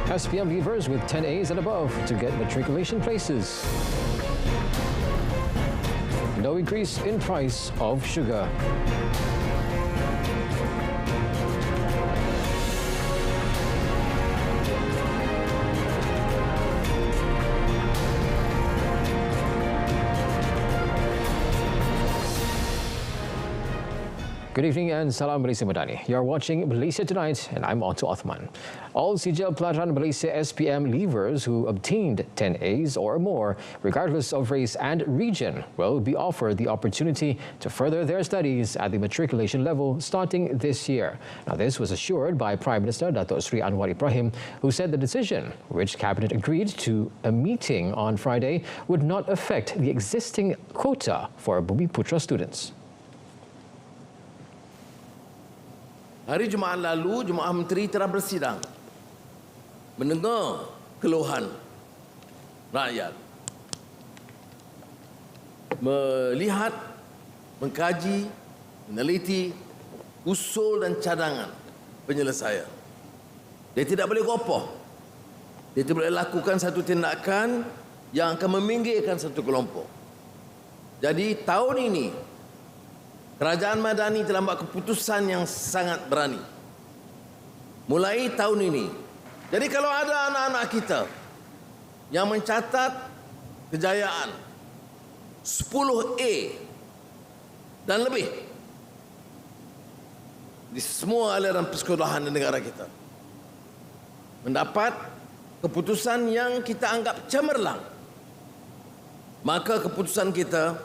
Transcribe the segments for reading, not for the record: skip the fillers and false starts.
SPM leavers with 10 A's and above to get matriculation places. No increase in price of sugar. Good evening and salam Malaysia Madani. You're watching Malaysia Tonight and I'm Otto Othman. All Sijil Pelajaran Malaysia SPM leavers who obtained 10 A's or more, regardless of race and region, will be offered the opportunity to further their studies at the matriculation level starting this year. Now, this was assured by Prime Minister Datuk Sri Anwar Ibrahim, who said the decision, which Cabinet agreed to a meeting on Friday, would not affect the existing quota for Bumiputra students. Hari Jumaat lalu, Jemaah Menteri telah bersidang mendengar keluhan rakyat, melihat, mengkaji, meneliti usul dan cadangan penyelesaian. Dia tidak boleh gopoh. Dia tidak boleh lakukan satu tindakan yang akan meminggirkan satu kelompok. Jadi tahun ini Kerajaan Madani telah buat keputusan yang sangat berani. Mulai tahun ini. Jadi kalau ada anak-anak kita yang mencatat kejayaan 10A dan lebih di semua aliran persekolahan di negara kita, mendapat keputusan yang kita anggap cemerlang, maka keputusan kita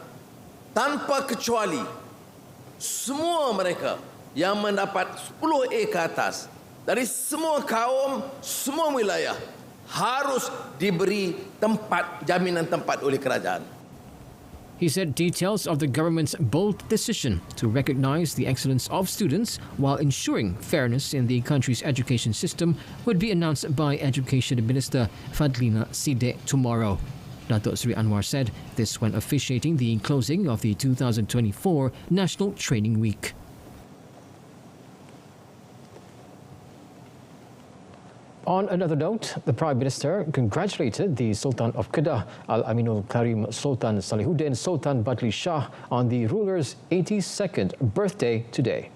tanpa kecuali semua mereka yang mendapat 10A ke atas dari semua kaum, semua wilayah harus diberi tempat, jaminan tempat oleh kerajaan. He said details of the government's bold decision to recognize the excellence of students while ensuring fairness in the country's education system would be announced by Education Minister Fadlina Sidek tomorrow. Datuk Sri Anwar said this when officiating the closing of the 2024 National Training Week. On another note, the Prime Minister congratulated the Sultan of Kedah, Al-Aminul Karim Sultan Salihuddin Sultan Badli Shah, on the ruler's 82nd birthday today.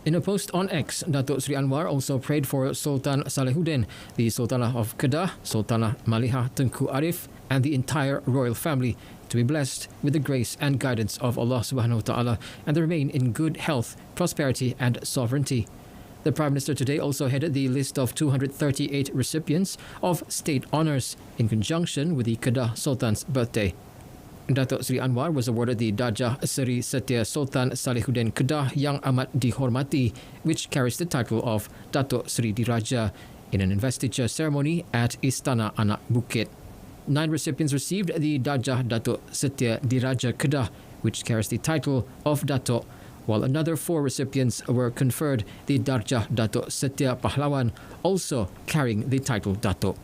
In a post on X, Datuk Sri Anwar also prayed for Sultan Salihuddin, the Sultanah of Kedah, Sultanah Malihah Tengku Arif, and the entire royal family to be blessed with the grace and guidance of Allah Subhanahu wa Ta'ala and to remain in good health, prosperity and sovereignty. The Prime Minister today also headed the list of 238 recipients of state honours in conjunction with the Kedah Sultan's birthday. Datuk Sri Anwar was awarded the Darjah Seri Setia Sultan Salihuddin Kedah Yang Amat Dihormati, which carries the title of Datuk Seri Diraja, in an investiture ceremony at Istana Anak Bukit. 9 recipients received the Darjah Datuk Setia Diraja Kedah, which carries the title of Datuk, while another 4 recipients were conferred the Darjah Datuk Setia Pahlawan, also carrying the title Datuk.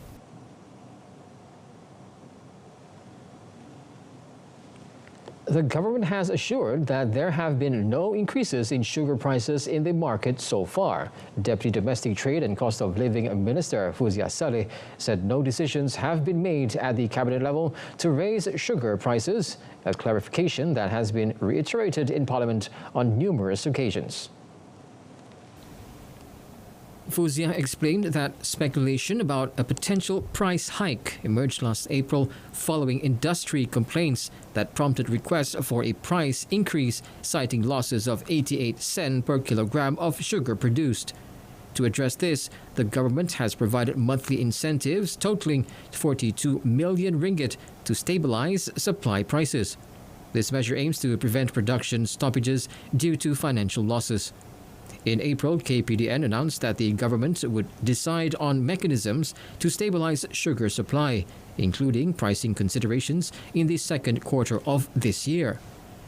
The government has assured that there have been no increases in sugar prices in the market so far. Deputy Domestic Trade and Cost of Living Minister Fuzia Saleh said no decisions have been made at the cabinet level to raise sugar prices, a clarification that has been reiterated in Parliament on numerous occasions. Fuzia explained that speculation about a potential price hike emerged last April following industry complaints that prompted requests for a price increase, citing losses of 88 cents per kilogram of sugar produced. To address this, the government has provided monthly incentives totaling 42 million ringgit to stabilize supply prices. This measure aims to prevent production stoppages due to financial losses. In April, KPDN announced that the government would decide on mechanisms to stabilize sugar supply, including pricing considerations in the second quarter of this year.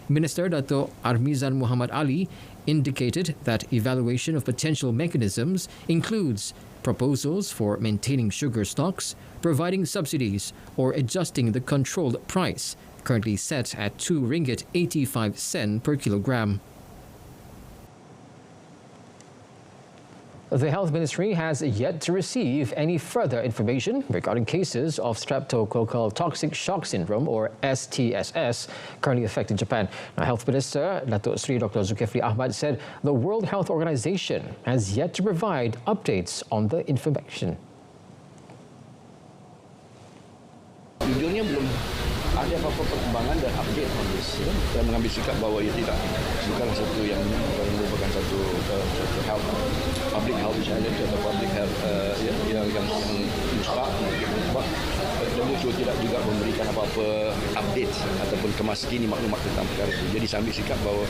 Minister Dato' Armizan Muhammad Ali indicated that evaluation of potential mechanisms includes proposals for maintaining sugar stocks, providing subsidies, or adjusting the controlled price, currently set at 2 ringgit 85 cents per kilogram. The Health Ministry has yet to receive any further information regarding cases of streptococcal toxic shock syndrome, or STSS, currently affecting Japan. Now, Health Minister Datuk Seri Dr. Zulkifli Ahmad said the World Health Organization has yet to provide updates on the information. Jujurnya belum ada apa-apa perkembangan dan update on this. Saya mengambil sikap bahawa ia bukan satu yang merupakan satu health, public health challenge atau public health yang mutlak. WHO tidak juga memberikan apa-apa update ataupun kemaskini maklumat tentang perkara itu. Jadi saya ambil sikap bahawa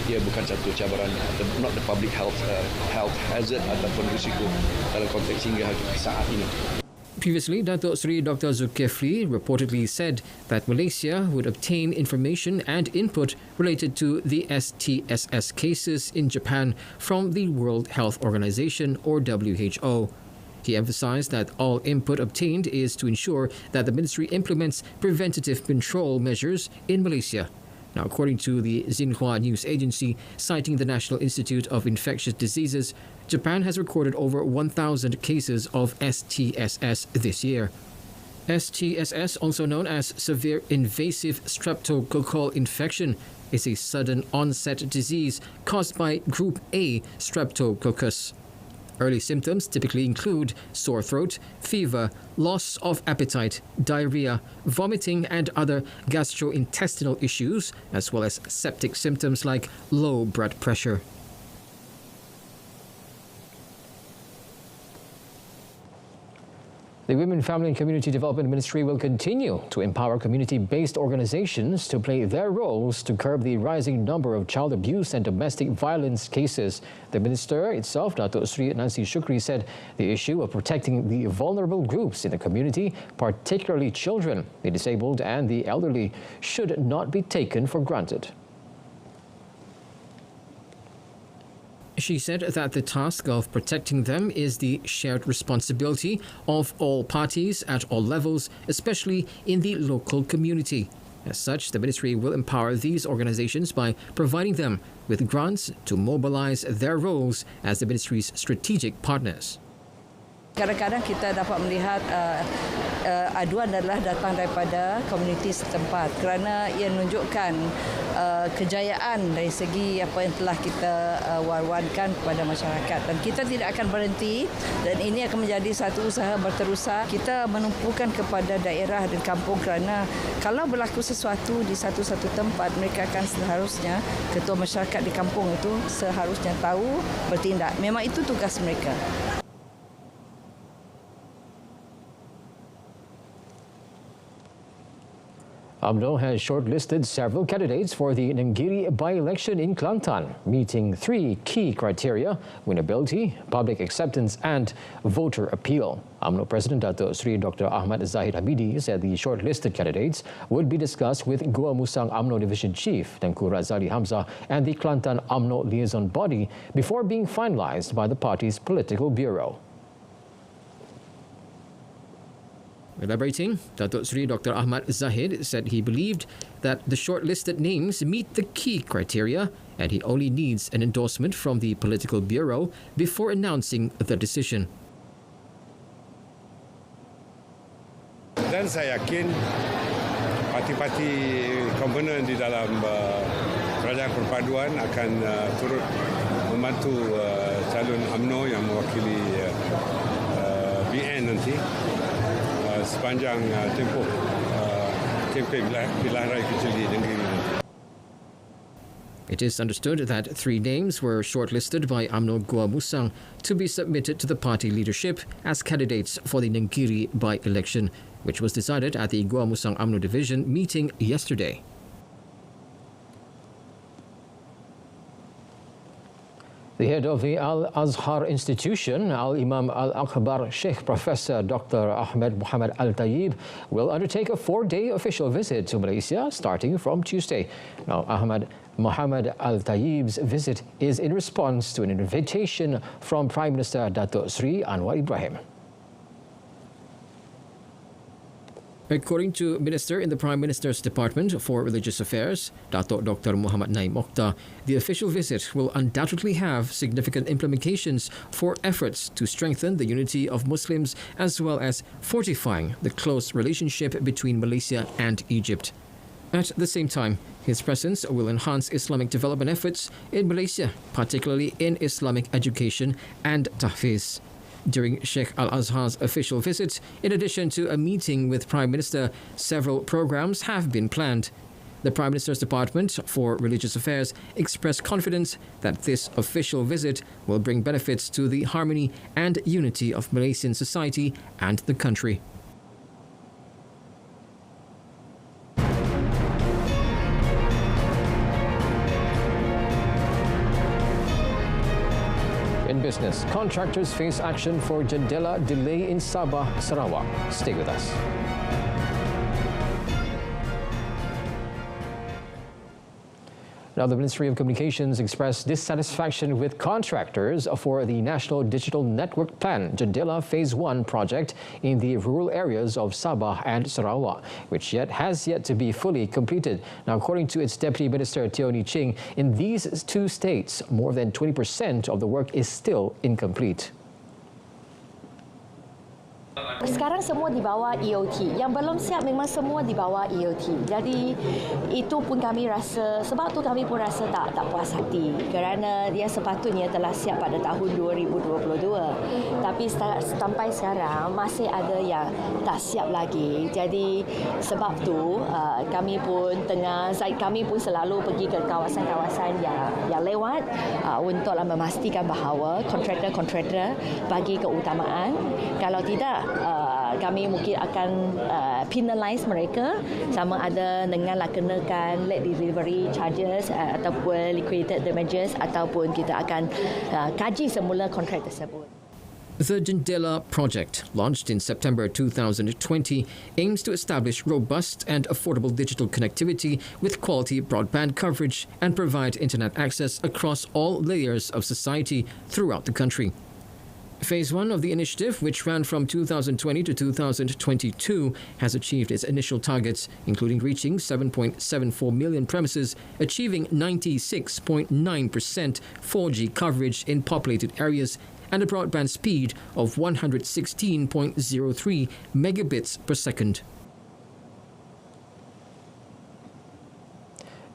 ia bukan satu cabaran, not the public health hazard ataupun risiko dalam konteks hingga saat ini. Previously, Datuk Seri Dr. Zulkifli reportedly said that Malaysia would obtain information and input related to the STSS cases in Japan from the World Health Organization, or WHO. He emphasized that all input obtained is to ensure that the ministry implements preventative control measures in Malaysia. Now, according to the Xinhua News Agency, citing the National Institute of Infectious Diseases, Japan has recorded over 1,000 cases of STSS this year. STSS, also known as severe invasive streptococcal infection, is a sudden onset disease caused by group A streptococcus. Early symptoms typically include sore throat, fever, loss of appetite, diarrhea, vomiting, and other gastrointestinal issues, as well as septic symptoms like low blood pressure. The Women, Family and Community Development Ministry will continue to empower community-based organizations to play their roles to curb the rising number of child abuse and domestic violence cases. The minister itself, Datuk Seri Nancy Shukri, said the issue of protecting the vulnerable groups in the community, particularly children, the disabled and the elderly, should not be taken for granted. She said that the task of protecting them is the shared responsibility of all parties at all levels, especially in the local community. As such, the ministry will empower these organizations by providing them with grants to mobilize their roles as the ministry's strategic partners. Kadang-kadang kita dapat melihat aduan adalah datang daripada komuniti setempat kerana ia menunjukkan kejayaan dari segi apa yang telah kita war-wankan kepada masyarakat, dan kita tidak akan berhenti, dan ini akan menjadi satu usaha berterusan. Kita menumpukan kepada daerah dan kampung kerana kalau berlaku sesuatu di satu-satu tempat, mereka akan seharusnya, ketua masyarakat di kampung itu seharusnya tahu, bertindak. Memang itu tugas mereka. UMNO has shortlisted several candidates for the Nenggiri by-election in Kelantan, meeting three key criteria: winnability, public acceptance and voter appeal. UMNO President Datuk Seri Dr. Ahmad Zahid Hamidi said the shortlisted candidates would be discussed with Gua Musang UMNO Division Chief Tengku Razali Hamzah and the Kelantan UMNO Liaison Body before being finalised by the party's political bureau. Elaborating, Datuk Seri Dr. Ahmad Zahid said he believed that the shortlisted names meet the key criteria and he only needs an endorsement from the political bureau before announcing the decision. Dan saya yakin parti-parti komponen di dalam kerajaan perpaduan akan turut membantu calon UMNO yang mewakili BN nanti sepanjang tempoh kempen pilihan raya kecil di Nenggiri nanti. It is understood that three names were shortlisted by UMNO Gua Musang to be submitted to the party leadership as candidates for the Nenggiri by-election, which was decided at the Gua Musang UMNO Division meeting yesterday. The head of the Al-Azhar institution, Al-Imam Al-Akbar Sheikh Professor Dr. Ahmed Muhammad Al-Tayyib, will undertake a 4-day official visit to Malaysia starting from Tuesday. Now, Ahmed Muhammad Al-Tayyib's visit is in response to an invitation from Prime Minister Datuk Seri Anwar Ibrahim. According to Minister in the Prime Minister's Department for Religious Affairs, Datuk Dr. Muhammad Naim Mokhtar, the official visit will undoubtedly have significant implications for efforts to strengthen the unity of Muslims as well as fortifying the close relationship between Malaysia and Egypt. At the same time, his presence will enhance Islamic development efforts in Malaysia, particularly in Islamic education and tahfiz. During Sheikh Al-Azhar's official visit, in addition to a meeting with Prime Minister, several programs have been planned. The Prime Minister's Department for Religious Affairs expressed confidence that this official visit will bring benefits to the harmony and unity of Malaysian society and the country. In business, contractors face action for jendela delay in Sabah, Sarawak. Stay with us. Now, the Ministry of Communications expressed dissatisfaction with contractors for the National Digital Network Plan Jendela Phase 1 project in the rural areas of Sabah and Sarawak, which has yet to be fully completed. Now, according to its Deputy Minister Teoni Ching, in these two states, more than 20% of the work is still incomplete. Sekarang semua di bawah EOT. Yang belum siap memang semua di bawah EOT. Jadi itu pun kami rasa, sebab tu kami pun rasa tak puas hati kerana dia sepatutnya telah siap pada tahun 2022. Tapi sampai sekarang masih ada yang tak siap lagi. Jadi sebab tu kami pun selalu pergi ke kawasan-kawasan yang lewat untuklah memastikan bahawa kontraktor bagi keutamaan. Kalau tidak, kami mungkin akan penalize mereka sama ada dengan kenakan late delivery charges ataupun liquidated damages ataupun kita akan kaji semula kontrak tersebut. The Jendela project, launched in September 2020, aims to establish robust and affordable digital connectivity with quality broadband coverage and provide internet access across all layers of society throughout the country. Phase 1 of the initiative, which ran from 2020 to 2022, has achieved its initial targets, including reaching 7.74 million premises, achieving 96.9% 4G coverage in populated areas, and a broadband speed of 116.03 megabits per second.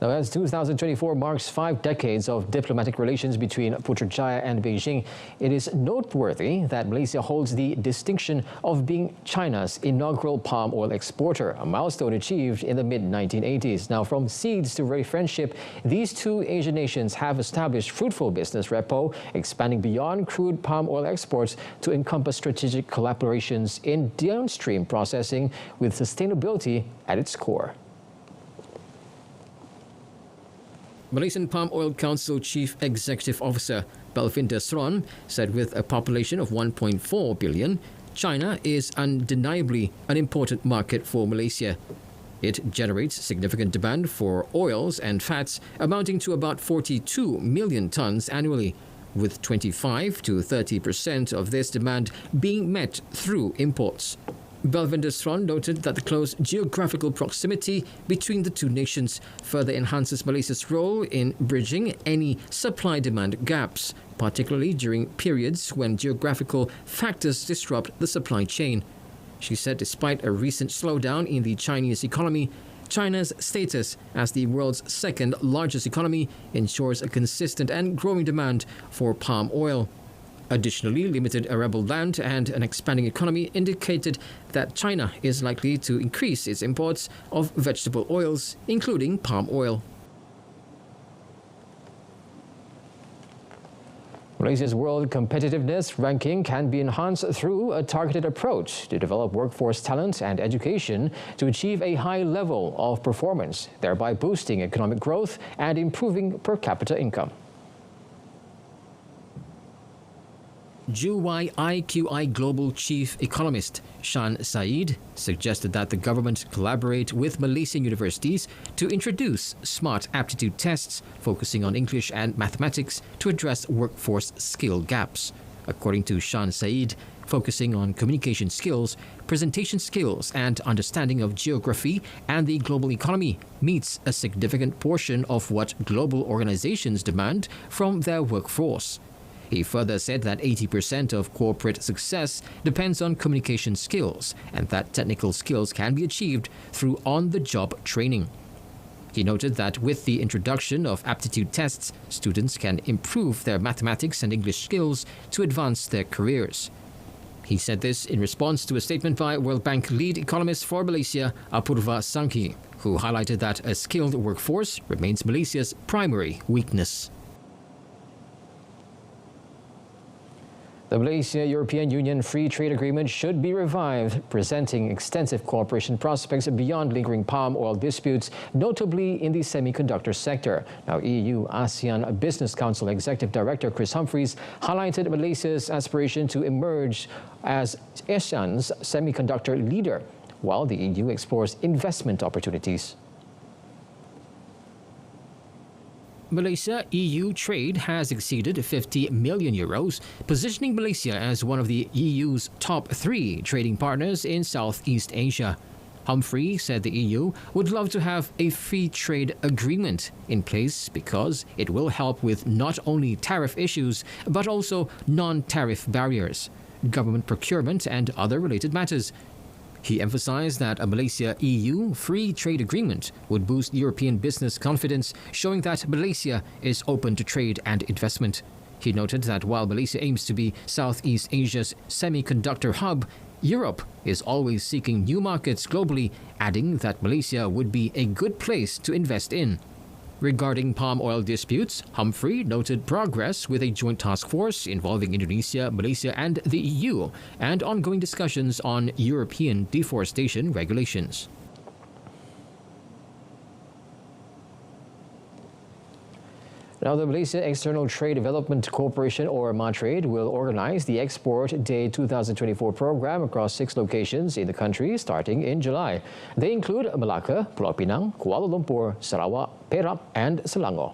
Now, as 2024 marks 5 decades of diplomatic relations between Putrajaya and Beijing, it is noteworthy that Malaysia holds the distinction of being China's inaugural palm oil exporter, a milestone achieved in the mid-1980s. Now, from seeds to very friendship, these two Asian nations have established fruitful business rapport, expanding beyond crude palm oil exports to encompass strategic collaborations in downstream processing with sustainability at its core. Malaysian Palm Oil Council Chief Executive Officer Belvinda Sron said with a population of 1.4 billion, China is undeniably an important market for Malaysia. It generates significant demand for oils and fats amounting to about 42 million tons annually, with 25 to 30% of this demand being met through imports. Belvinda Sron noted that the close geographical proximity between the two nations further enhances Malaysia's role in bridging any supply-demand gaps, particularly during periods when geographical factors disrupt the supply chain. She said despite a recent slowdown in the Chinese economy, China's status as the world's second largest economy ensures a consistent and growing demand for palm oil. Additionally, limited arable land and an expanding economy indicated that China is likely to increase its imports of vegetable oils, including palm oil. Malaysia's World Competitiveness Ranking can be enhanced through a targeted approach to develop workforce talent and education to achieve a high level of performance, thereby boosting economic growth and improving per capita income. IQI Global Chief Economist Shan Said suggested that the government collaborate with Malaysian universities to introduce smart aptitude tests focusing on English and mathematics to address workforce skill gaps. According to Shan Said, focusing on communication skills, presentation skills, and understanding of geography and the global economy, meets a significant portion of what global organizations demand from their workforce. He further said that 80% of corporate success depends on communication skills and that technical skills can be achieved through on-the-job training. He noted that with the introduction of aptitude tests, students can improve their mathematics and English skills to advance their careers. He said this in response to a statement by World Bank lead economist for Malaysia, Apurva Sanghi, who highlighted that a skilled workforce remains Malaysia's primary weakness. The Malaysia-European Union Free Trade Agreement should be revived, presenting extensive cooperation prospects beyond lingering palm oil disputes, notably in the semiconductor sector. Now, EU-ASEAN Business Council Executive Director Chris Humphreys highlighted Malaysia's aspiration to emerge as ASEAN's semiconductor leader, while the EU explores investment opportunities. Malaysia-EU trade has exceeded 50 million euros, positioning Malaysia as one of the EU's top 3 trading partners in Southeast Asia. Humphrey said the EU would love to have a free trade agreement in place because it will help with not only tariff issues but also non-tariff barriers, government procurement and other related matters. He emphasized that a Malaysia-EU free trade agreement would boost European business confidence, showing that Malaysia is open to trade and investment. He noted that while Malaysia aims to be Southeast Asia's semiconductor hub, Europe is always seeking new markets globally, adding that Malaysia would be a good place to invest in. Regarding palm oil disputes, Humphrey noted progress with a joint task force involving Indonesia, Malaysia and the EU, and ongoing discussions on European deforestation regulations. Now, the Malaysia External Trade Development Corporation, or MATRADE, will organize the Export Day 2024 program across 6 locations in the country starting in July. They include Melaka, Pulau Pinang, Kuala Lumpur, Sarawak, Perak and Selangor.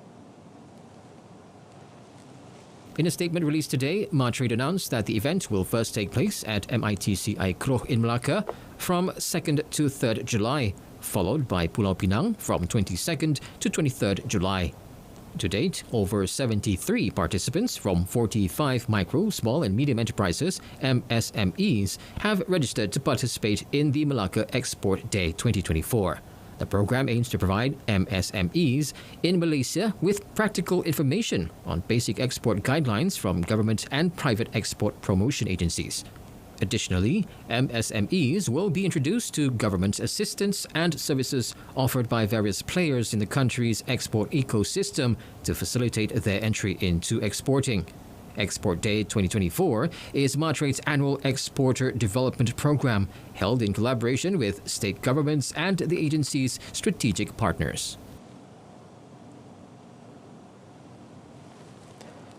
In a statement released today, MATRADE announced that the event will first take place at MITC Aikroh in Melaka from 2nd to 3rd July, followed by Pulau Pinang from 22nd to 23rd July. To date, over 73 participants from 45 micro, small and medium enterprises, MSMEs, have registered to participate in the Melaka Export Day 2024. The program aims to provide MSMEs in Malaysia with practical information on basic export guidelines from government and private export promotion agencies. Additionally, MSMEs will be introduced to government assistance and services offered by various players in the country's export ecosystem to facilitate their entry into exporting. Export Day 2024 is MATRADE's annual exporter development program held in collaboration with state governments and the agency's strategic partners.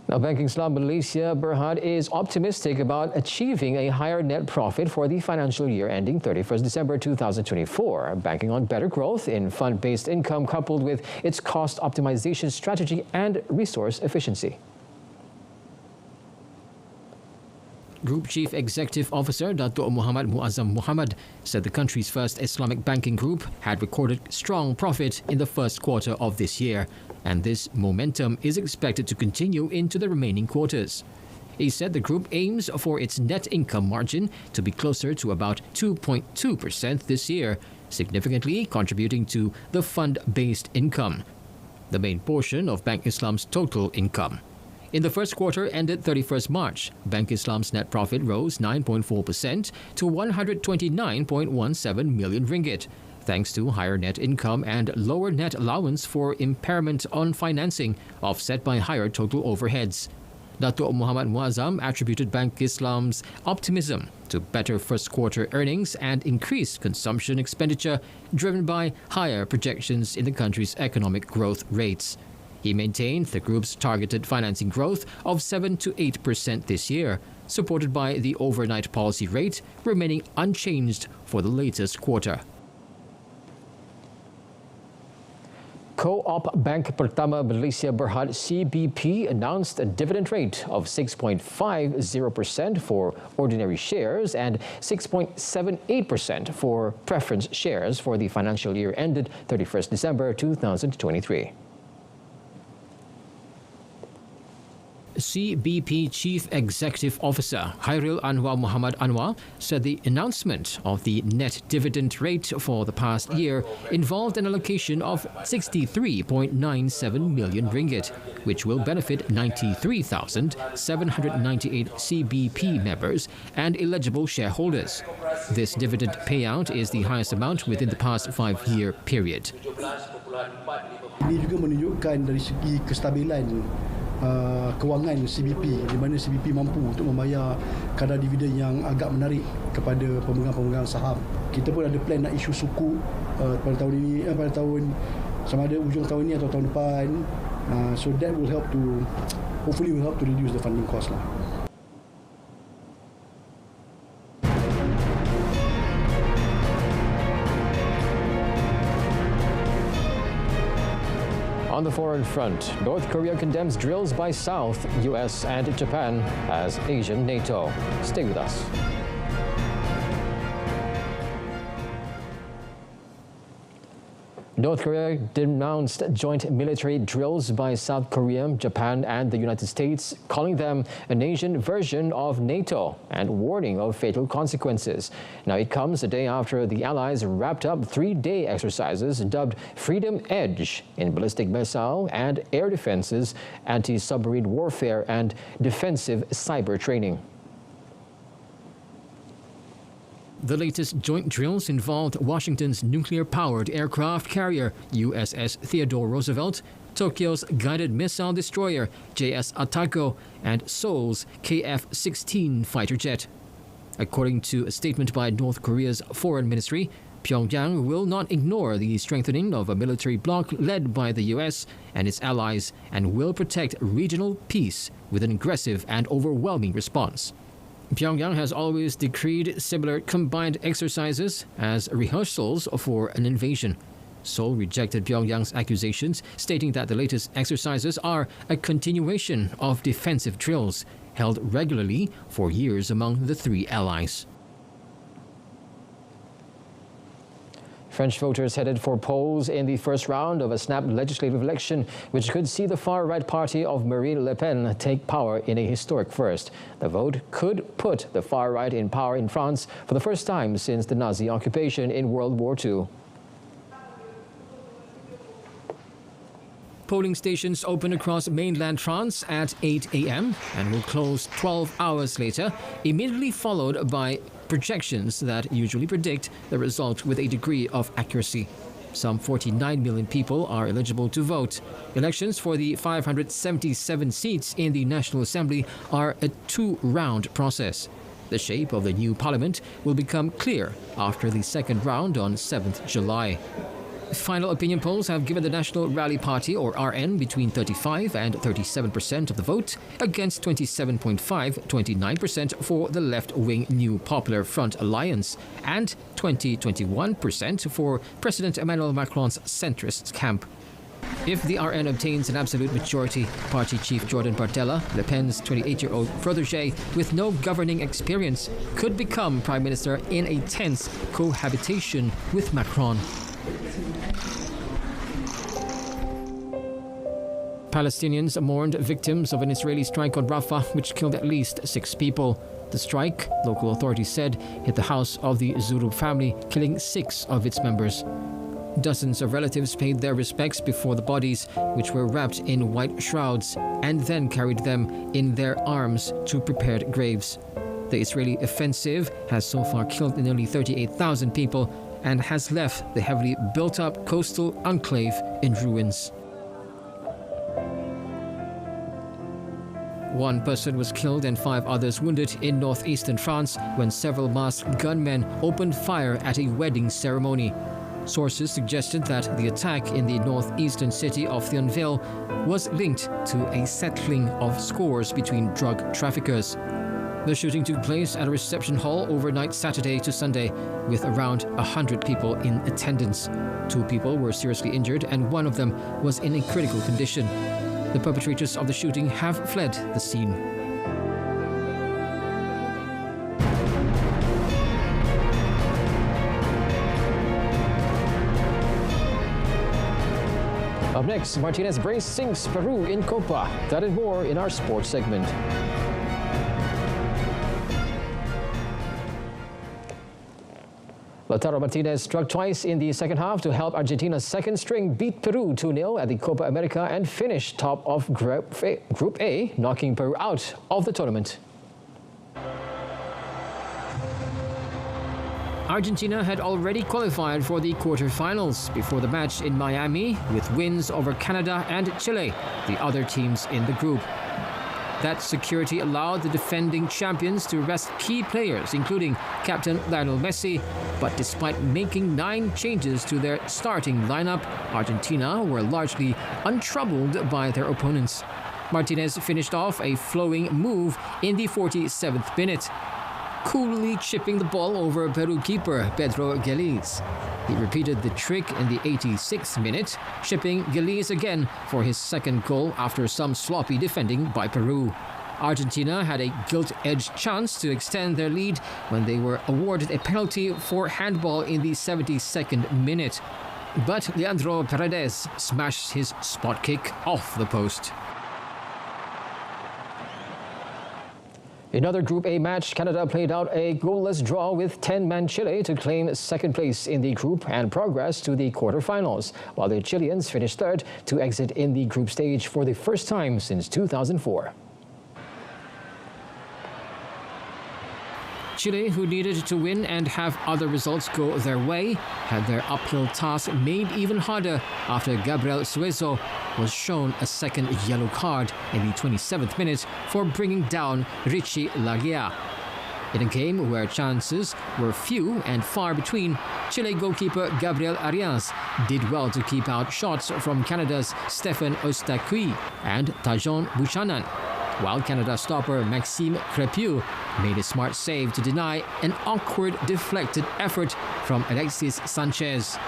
Now, Bank Islam Malaysia Berhad is optimistic about achieving a higher net profit for the financial year ending 31st December 2024, banking on better growth in fund-based income coupled with its cost optimization strategy and resource efficiency. Group Chief Executive Officer Datuk Muhammad Muazzam Muhammad said the country's first Islamic banking group had recorded strong profit in the first quarter of this year, and this momentum is expected to continue into the remaining quarters. He said the group aims for its net income margin to be closer to about 2.2% this year, significantly contributing to the fund-based income, the main portion of Bank Islam's total income. In the first quarter ended 31st March, Bank Islam's net profit rose 9.4% to 129.17 million ringgit, thanks to higher net income and lower net allowance for impairment on financing, offset by higher total overheads. Datuk Muhammad Muazzam attributed Bank Islam's optimism to better first quarter earnings and increased consumption expenditure driven by higher projections in the country's economic growth rates. He maintained the group's targeted financing growth of 7 to 8% this year, supported by the overnight policy rate remaining unchanged for the latest quarter. Co-op Bank Pertama Malaysia Berhad CBP announced a dividend rate of 6.50% for ordinary shares and 6.78% for preference shares for the financial year ended 31st December 2023. CBP Chief Executive Officer Khairil Anwar Muhammad Anwar said the announcement of the net dividend rate for the past year involved an allocation of 63.97 million ringgit, which will benefit 93,798 CBP members and eligible shareholders. This dividend payout is the highest amount within the past 5-year period. Ini juga menunjukkan dari segi kestabilan kewangan CBP, di mana CBP mampu untuk membayar kadar dividen yang agak menarik kepada pemegang-pemegang saham. Kita pun ada plan nak isu suku pada tahun ini, pada tahun sama ada ujung tahun ini atau tahun depan. So that will help to, hopefully will help to reduce the funding cost lah. On the foreign front, North Korea condemns drills by South, US and Japan as Asian NATO. Stay with us. North Korea denounced joint military drills by South Korea, Japan and the United States, calling them an Asian version of NATO and warning of fatal consequences. Now it comes a day after the Allies wrapped up 3-day exercises dubbed Freedom Edge in ballistic missile and air defenses, anti-submarine warfare and defensive cyber training. The latest joint drills involved Washington's nuclear-powered aircraft carrier, USS Theodore Roosevelt, Tokyo's guided missile destroyer, JS Atako, and Seoul's KF-16 fighter jet. According to a statement by North Korea's foreign ministry, Pyongyang will not ignore the strengthening of a military bloc led by the US and its allies and will protect regional peace with an aggressive and overwhelming response. Pyongyang has always decreed similar combined exercises as rehearsals for an invasion. Seoul rejected Pyongyang's accusations, stating that the latest exercises are a continuation of defensive drills held regularly for years among the three allies. French voters headed for polls in the first round of a snap legislative election, which could see the far-right party of Marine Le Pen take power in a historic first. The vote could put the far-right in power in France for the first time since the Nazi occupation in World War II. Polling stations open across mainland France at 8 a.m. and will close 12 hours later, immediately followed by projections that usually predict the result with a degree of accuracy. Some 49 million people are eligible to vote. Elections for the 577 seats in the National Assembly are a 2-round process. The shape of the new parliament will become clear after the second round on 7th July. Final opinion polls have given the National Rally Party, or RN, between 35 and 37% of the vote, against 27.5-29% for the left-wing New Popular Front Alliance, and 20-21% for President Emmanuel Macron's centrist camp. If the RN obtains an absolute majority, party chief Jordan Bardella, Le Pen's 28-year-old protégé with no governing experience, could become prime minister in a tense cohabitation with Macron. Palestinians mourned victims of an Israeli strike on Rafah, which killed at least 6 people. The strike, local authorities said, hit the house of the Zurub family, killing 6 of its members. Dozens of relatives paid their respects before the bodies, which were wrapped in white shrouds, and then carried them in their arms to prepared graves. The Israeli offensive has so far killed nearly 38,000 people and has left the heavily built-up coastal enclave in ruins. One person was killed and 5 others wounded in northeastern France when several masked gunmen opened fire at a wedding ceremony. Sources suggested that the attack in the northeastern city of Thionville was linked to a settling of scores between drug traffickers. The shooting took place at a reception hall overnight Saturday to Sunday, with around 100 people in attendance. 2 people were seriously injured and one of them was in a critical condition. The perpetrators of the shooting have fled the scene. Up next, Martinez brace sinks Peru in Copa. That and more in our sports segment. Lautaro Martinez struck twice in the second half to help Argentina's second string beat Peru 2-0 at the Copa America and finish top of Group A, knocking Peru out of the tournament. Argentina had already qualified for the quarterfinals before the match in Miami, with wins over Canada and Chile, the other teams in the group. That security allowed the defending champions to rest key players, including captain Lionel Messi. But despite making 9 changes to their starting lineup, Argentina were largely untroubled by their opponents. Martinez finished off a flowing move in the 47th minute, coolly chipping the ball over Peru keeper Pedro Galiz. He repeated the trick in the 86th minute, chipping Galiz again for his second goal after some sloppy defending by Peru. Argentina had a gilt-edged chance to extend their lead when they were awarded a penalty for handball in the 72nd minute. But Leandro Paredes smashed his spot kick off the post. Another Group A match, Canada played out a goalless draw with 10-man Chile to claim second place in the group and progress to the quarterfinals, while the Chileans finished third to exit in the group stage for the first time since 2004. Chile, who needed to win and have other results go their way, had their uphill task made even harder after Gabriel Suezo was shown a second yellow card in the 27th minute for bringing down Richie Laguia. In a game where chances were few and far between, Chile goalkeeper Gabriel Arias did well to keep out shots from Canada's Stephen Eustachui and Tajon Buchanan, while Canada stopper Maxime Crépieux made a smart save to deny an awkward deflected effort from Alexis Sanchez.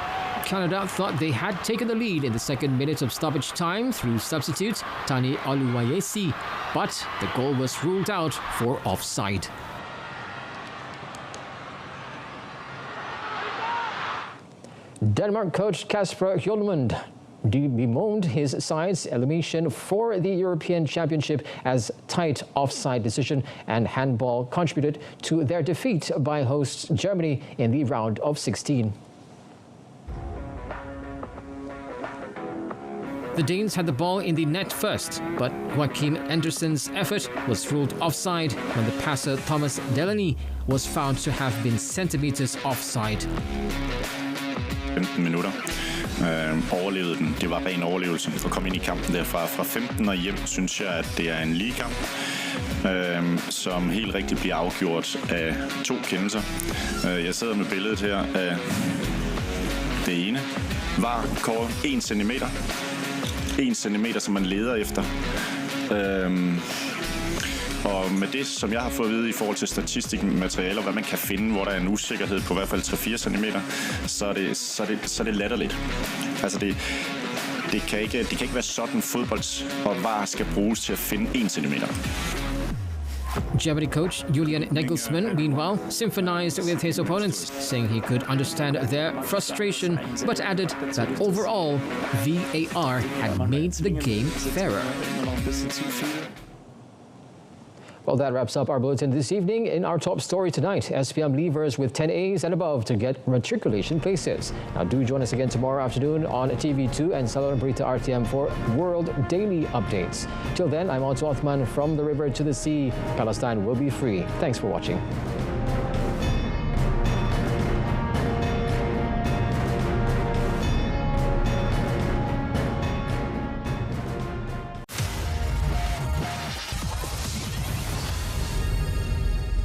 Canada thought they had taken the lead in the second minute of stoppage time through substitute Tani Oluwayesi, but the goal was ruled out for offside. Denmark coach Kasper Hjulmand bemoaned his side's elimination for the European Championship as tight offside decision and handball contributed to their defeat by hosts Germany in the round of 16. The Danes had the ball in the net first, but Joachim Andersen's effort was ruled offside when the passer Thomas Delaney was found to have been centimeters offside. 15 minutter. Overlevede den. Det var ren overlevelse at komme ind i kampen derfra. Fra 15 og hjem synes jeg, at det er en ligekamp, som helt rigtigt bliver afgjort af 2 kendelser. Jeg sidder med billedet her af det ene. Var kåret 1 centimeter. 1 centimeter, som man leder efter. Og med det, som jeg har fået at vide i forhold til statistikken, materialer, hvad man kan finde, hvor der er en usikkerhed på i hvert fald 3-4 cm, så er det latterligt. Altså det kan ikke være sådan fodbold, og VAR skal bruges til at finde 1 cm. Germany coach Julian Nagelsmann, meanwhile, sympathized with his opponents, saying he could understand their frustration, but added that overall, VAR had made the game fairer. Well, that wraps up our bulletin this evening. In our top story tonight, SPM leavers with 10 A's and above to get matriculation places. Now, do join us again tomorrow afternoon on TV2 and Salon Berita RTM for World Daily Updates. Till then, I'm Otto Othman from the river to the sea. Palestine will be free. Thanks for watching.